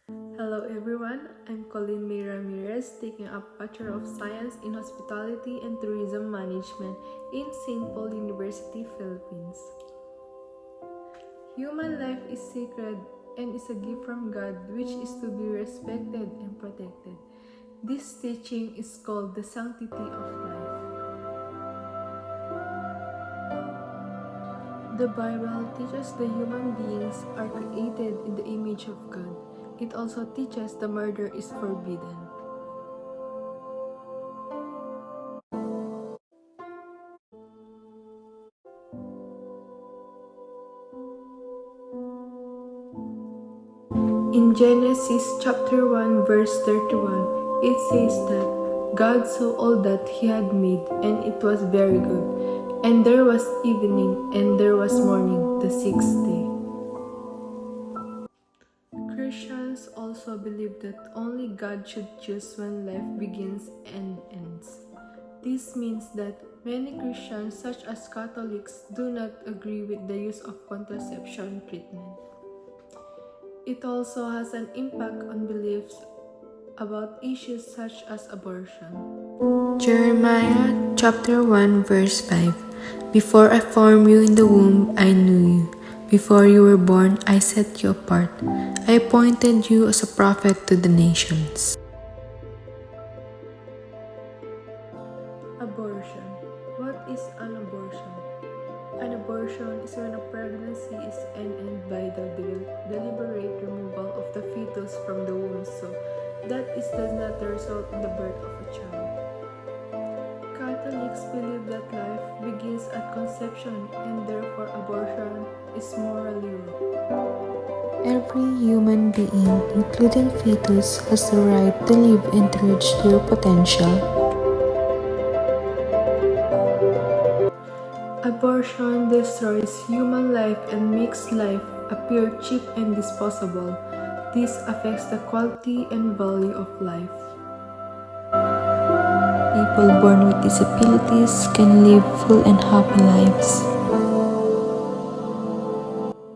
Hello everyone, I'm Colleen Ramirez, taking up Bachelor of Science in Hospitality and Tourism Management in St. Paul University, Philippines. Human life is sacred and is a gift from God which is to be respected and protected. This teaching is called the sanctity of life. The Bible teaches the human beings are created in the image of God. It also teaches the murder is forbidden. In Genesis chapter 1 verse 31, it says that God saw all that he had made, and it was very good. And there was evening, and there was morning, the sixth day. Christians also believe that only God should choose when life begins and ends. This means that many Christians, such as Catholics, do not agree with the use of contraception treatment. It also has an impact on beliefs about issues such as abortion. Jeremiah chapter 1 verse 5. Before I formed you in the womb, I knew you. Before you were born, I set you apart. I appointed you as a prophet to the nations. Abortion. What is an abortion? An abortion is when a pregnancy is ended by the deliberate removal of the fetus from the womb so that it does not result in the birth of a child. Catholics believe that life begins at conception and therefore abortion is morally wrong. Every human being, including fetus, has the right to live and to reach their potential. Abortion destroys human life and makes life appear cheap and disposable. This affects the quality and value of life. People born with disabilities can live full and happy lives.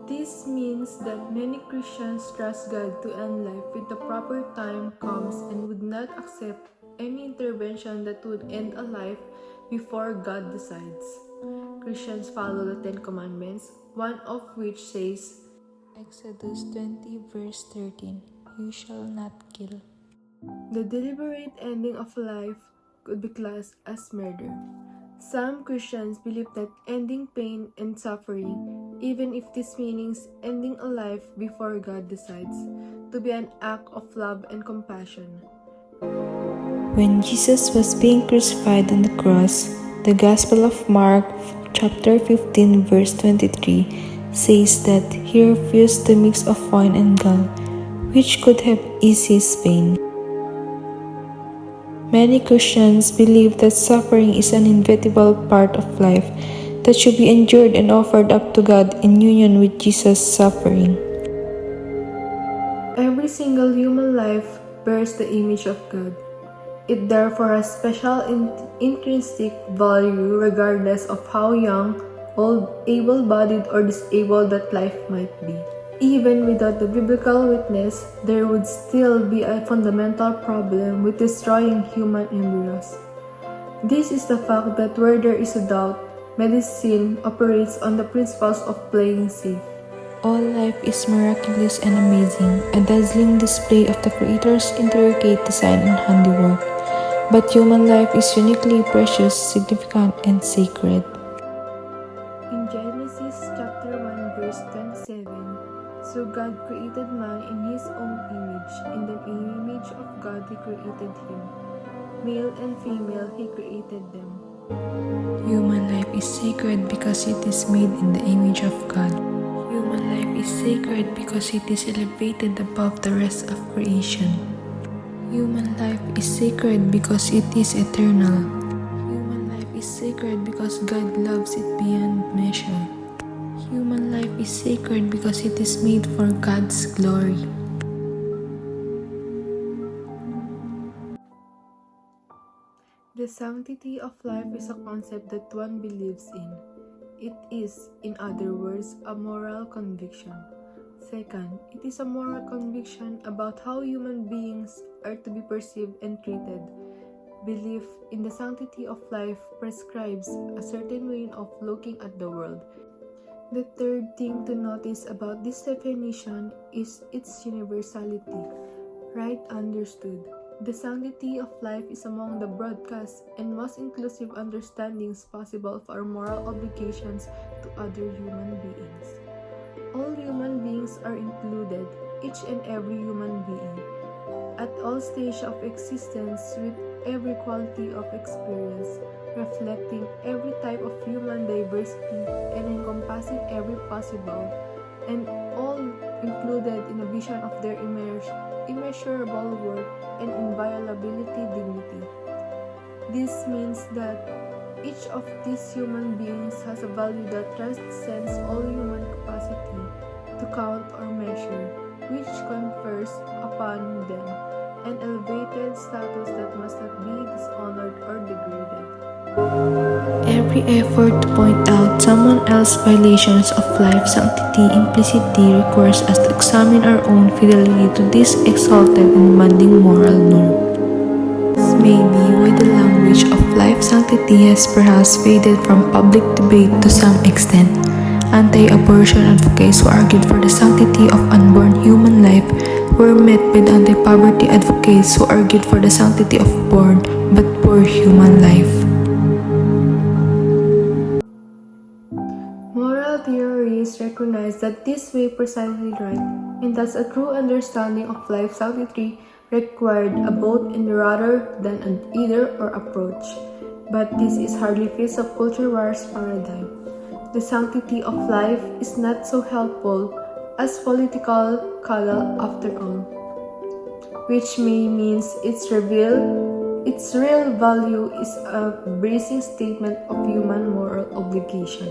This means that many Christians trust God to end life when the proper time comes and would not accept any intervention that would end a life before God decides. Christians follow the Ten Commandments, one of which says, Exodus 20 verse 13, You shall not kill. the deliberate ending of life could be classed as murder. Some Christians believe that ending pain and suffering, even if this means ending a life before God decides, to be an act of love and compassion. When Jesus was being crucified on the cross, the Gospel of Mark chapter 15 verse 23 says that he refused the mix of wine and gall, which could have eased his pain. Many Christians believe that suffering is an inevitable part of life that should be endured and offered up to God in union with Jesus' suffering. Every single human life bears the image of God. It therefore has special intrinsic value regardless of how young, old, able-bodied, or disabled that life might be. Even without the biblical witness, there would still be a fundamental problem with destroying human embryos. This is the fact that where there is a doubt, medicine operates on the principles of playing safe. All life is miraculous and amazing, a dazzling display of the Creator's intricate design and handiwork. But human life is uniquely precious, significant, and sacred. In Genesis chapter 1 verse 27, so God created man in his own image. In the image of God he created him. Male and female he created them. Human life is sacred because it is made in the image of God. Human life is sacred because it is elevated above the rest of creation. Human life is sacred because it is eternal. Human life is sacred because God loves it beyond measure. Human life is sacred because it is made for God's glory. The sanctity of life is a concept that one believes in. It is, in other words, a moral conviction. Second, it is a moral conviction about how human beings are to be perceived and treated. Belief in the sanctity of life prescribes a certain way of looking at the world. The third thing to notice about this definition is its universality. Right understood, the sanctity of life is among the broadest and most inclusive understandings possible of our moral obligations to other human beings. All human beings are included, each and every human being, at all stages of existence with every quality of experience, reflecting every type of human diversity and encompassing every possible, and all included in a vision of their immeasurable worth and inviolability dignity. This means that each of these human beings has a value that transcends all human capacity to count or measure, which confers upon them an elevated status that must not be dishonored or degraded. Every effort to point out someone else's violations of life's sanctity implicitly requires us to examine our own fidelity to this exalted and demanding moral norm. This may be why the language of life's sanctity has perhaps faded from public debate to some extent. Anti-abortion advocates who argued for the sanctity of unborn human life were met with anti-poverty advocates who argued for the sanctity of born but poor human life. Moral theories recognize that this way precisely right, and thus a true understanding of life's sanctity required a both and rather than an either-or approach. But this is hardly fits a culture war's paradigm. The sanctity of life is not so helpful as political caudal after all, which may means its real value is a bracing statement of human moral obligation.